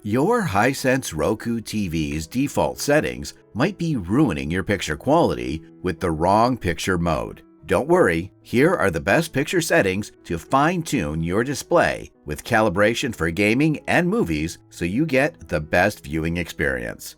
Your Hisense Roku TV's default settings might be ruining your picture quality with the wrong picture mode. Don't worry, here are the best picture settings to fine-tune your display with calibration for gaming and movies so you get the best viewing experience.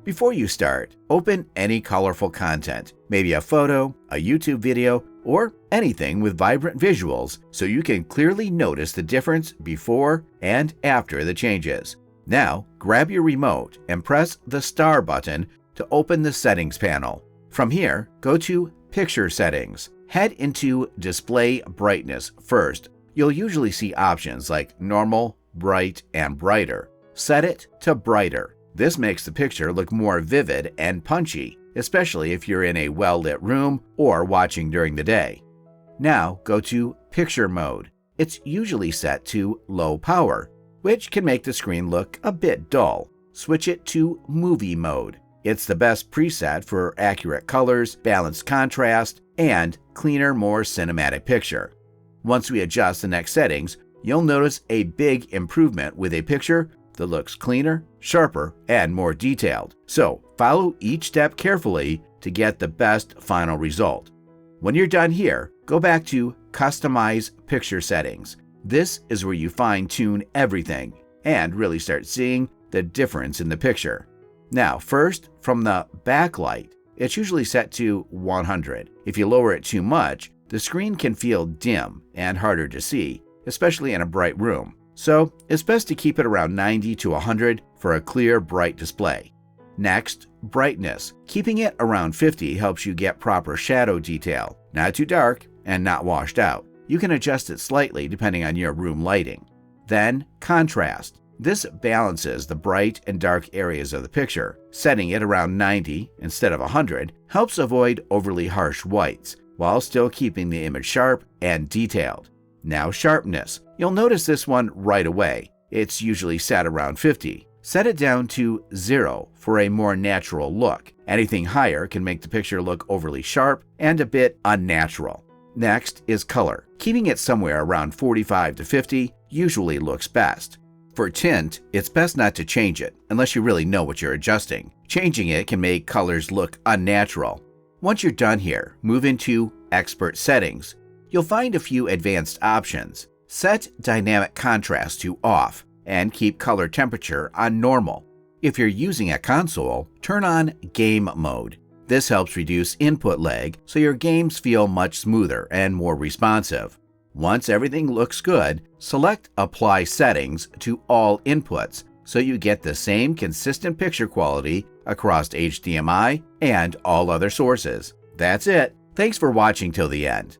Before you start, open any colorful content, maybe a photo, a YouTube video, or anything with vibrant visuals so you can clearly notice the difference before and after the changes. Now, grab your remote and press the star button to open the settings panel. From here, go to Picture Settings. Head into Display Brightness first. You'll usually see options like Normal, Bright, and Brighter. Set it to Brighter. This makes the picture look more vivid and punchy, especially if you're in a well-lit room or watching during the day. Now go to Picture Mode. It's usually set to Low Power, which can make the screen look a bit dull. Switch it to Movie Mode. It's the best preset for accurate colors, balanced contrast, and cleaner, more cinematic picture. Once we adjust the next settings, you'll notice a big improvement with a picture that looks cleaner, sharper, and more detailed. So follow each step carefully to get the best final result. When you're done here, go back to Customize Picture Settings. This is where you fine-tune everything and really start seeing the difference in the picture. Now, first, from the backlight, it's usually set to 100. If you lower it too much, the screen can feel dim and harder to see, especially in a bright room. So it's best to keep it around 90 to 100 for a clear, bright display. Next, brightness. Keeping it around 50 helps you get proper shadow detail, not too dark and not washed out. You can adjust it slightly depending on your room lighting. Then, contrast. This balances the bright and dark areas of the picture. Setting it around 90 instead of 100 helps avoid overly harsh whites, while still keeping the image sharp and detailed. Now, sharpness. You'll notice this one right away. It's usually set around 50. Set it down to 0 for a more natural look. Anything higher can make the picture look overly sharp and a bit unnatural. Next is color. Keeping it somewhere around 45 to 50 usually looks best. For tint, it's best not to change it unless you really know what you're adjusting. Changing it can make colors look unnatural. Once you're done here, move into Expert Settings. You'll find a few advanced options. Set dynamic contrast to off and keep color temperature on normal. If you're using a console, turn on game mode. This helps reduce input lag so your games feel much smoother and more responsive. Once everything looks good, select Apply Settings to all inputs so you get the same consistent picture quality across HDMI and all other sources. That's it. Thanks for watching till the end.